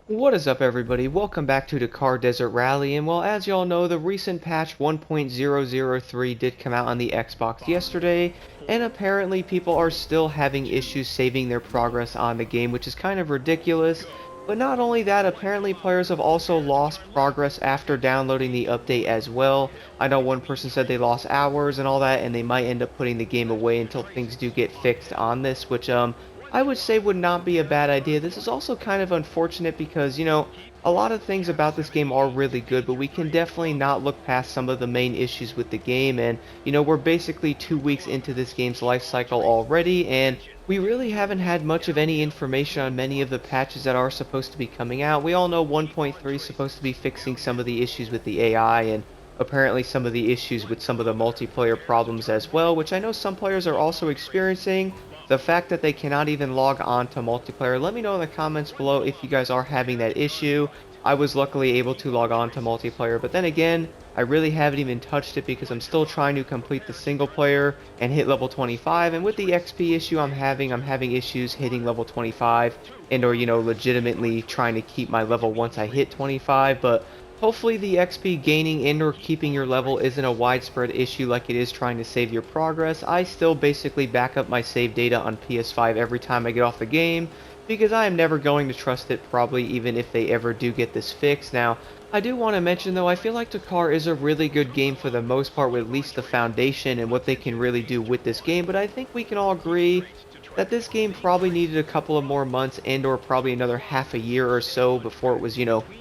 What is up, everybody? Welcome back to Dakar Desert Rally, and well, as y'all know, the recent patch 1.003 did come out on the Xbox yesterday, and apparently people are still having issues saving their progress on the game, which is kind of ridiculous. But not only that, apparently players have also lost progress after downloading the update as well. I know one person said they lost hours and all that, and they might end up putting the game away until things do get fixed on this, which I would say would not be a bad idea. This is also kind of unfortunate because, a lot of things about this game are really good, but we can definitely not look past some of the main issues with the game. And, we're basically 2 weeks into this game's life cycle already, and we really haven't had much of any information on many of the patches that are supposed to be coming out. We all know 1.3 is supposed to be fixing some of the issues with the AI and apparently some of the issues with some of the multiplayer problems as well, which I know some players are also experiencing. The fact that they cannot even log on to multiplayer, let me know in the comments below if you guys are having that issue. I was luckily able to log on to multiplayer, but then again, I really haven't even touched it because I'm still trying to complete the single player and hit level 25, and with the XP issue I'm having issues hitting level 25 and or, legitimately trying to keep my level once I hit 25, but hopefully the XP gaining and or keeping your level isn't a widespread issue like it is trying to save your progress. I still basically back up my save data on PS5 every time I get off the game because I am never going to trust it, probably even if they ever do get this fixed. Now, I do want to mention though, I feel like Dakar is a really good game for the most part with at least the foundation and what they can really do with this game, but I think we can all agree that this game probably needed a couple of more months and or probably another half a year or so before it was,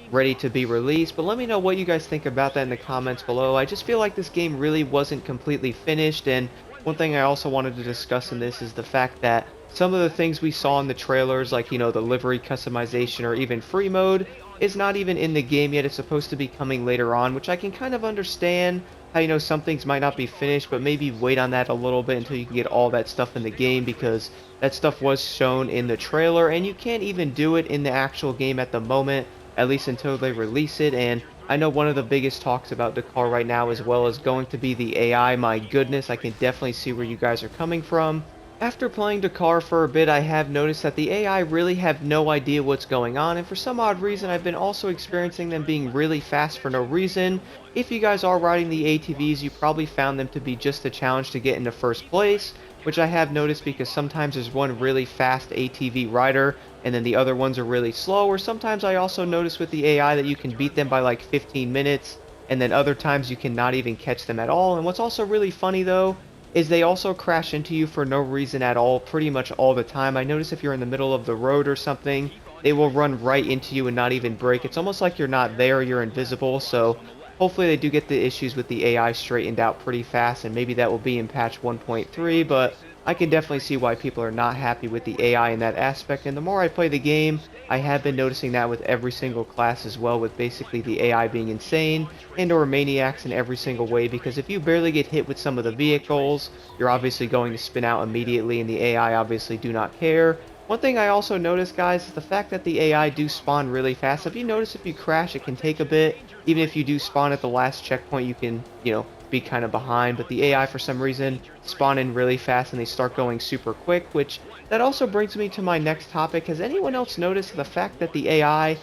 ready to be released. But let me know what you guys think about that in the comments below. I just feel like this game really wasn't completely finished, and one thing I also wanted to discuss in this is the fact that some of the things we saw in the trailers, like, the livery customization or even free mode, is not even in the game yet. It's supposed to be coming later on, which I can kind of understand how, some things might not be finished, but maybe wait on that a little bit until you can get all that stuff in the game, because that stuff was shown in the trailer, and you can't even do it in the actual game at the moment, at least until they release it. And I know one of the biggest talks about Dakar right now as well is going to be the AI. My goodness, I can definitely see where you guys are coming from. After playing Dakar for a bit, I have noticed that the AI really have no idea what's going on, and for some odd reason, I've been also experiencing them being really fast for no reason. If you guys are riding the ATVs, you probably found them to be just a challenge to get into first place, which I have noticed because sometimes there's one really fast ATV rider, and then the other ones are really slow, or sometimes I also notice with the AI that you can beat them by like 15 minutes, and then other times you cannot even catch them at all. And what's also really funny though, is they also crash into you for no reason at all pretty much all the time. I notice if you're in the middle of the road or something, they will run right into you and not even brake. It's almost like you're not there, you're invisible. So hopefully they do get the issues with the AI straightened out pretty fast, and maybe that will be in patch 1.3, but I can definitely see why people are not happy with the AI in that aspect. And the more I play the game, I have been noticing that with every single class as well, with basically the AI being insane and or maniacs in every single way, because if you barely get hit with some of the vehicles, you're obviously going to spin out immediately, and the AI obviously do not care. One thing I also noticed, guys, is the fact that the AI do spawn really fast. If you notice, if you crash, it can take a bit. Even if you do spawn at the last checkpoint, you can, be kind of behind, but the AI for some reason spawn in really fast and they start going super quick, which that also brings me to my next topic. Has anyone else noticed the fact that the AI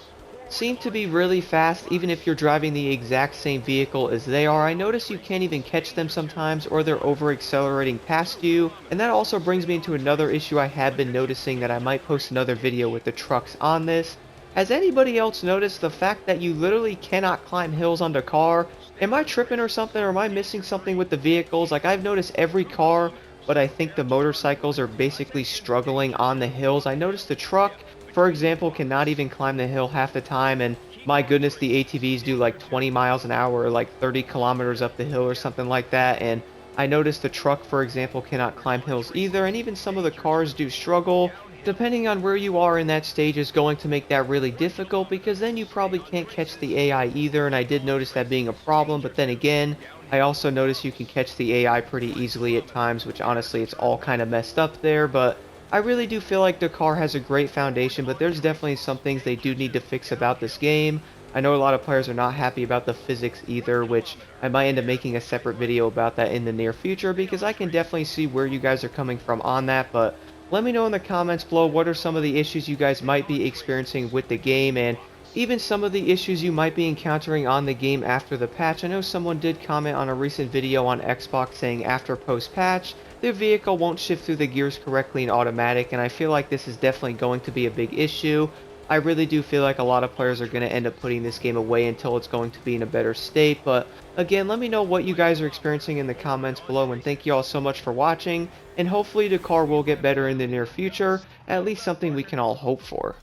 seem to be really fast even if you're driving the exact same vehicle as they are? I notice you can't even catch them sometimes, or they're over accelerating past you. And that also brings me into another issue I have been noticing that I might post another video with the trucks on this. Has anybody else noticed the fact that you literally cannot climb hills on Dakar? Am I tripping or something, or am I missing something with the vehicles? Like, I've noticed every car, but I think the motorcycles are basically struggling on the hills. I noticed the truck, for example, cannot even climb the hill half the time, and my goodness, the ATVs do like 20 miles an hour or like 30 kilometers up the hill or something like that. And I noticed the truck, for example, cannot climb hills either, and even some of the cars do struggle. Depending on where you are in that stage is going to make that really difficult, because then you probably can't catch the AI either, and I did notice that being a problem. But then again, I also noticed you can catch the AI pretty easily at times, which honestly it's all kind of messed up there. But I really do feel like Dakar has a great foundation, but there's definitely some things they do need to fix about this game. I know a lot of players are not happy about the physics either, which I might end up making a separate video about that in the near future, because I can definitely see where you guys are coming from on that. But let me know in the comments below what are some of the issues you guys might be experiencing with the game, and even some of the issues you might be encountering on the game after the patch. I know someone did comment on a recent video on Xbox saying after post-patch, their vehicle won't shift through the gears correctly in automatic, and I feel like this is definitely going to be a big issue. I really do feel like a lot of players are going to end up putting this game away until it's going to be in a better state, but again, let me know what you guys are experiencing in the comments below, and thank you all so much for watching, and hopefully the car will get better in the near future, at least something we can all hope for.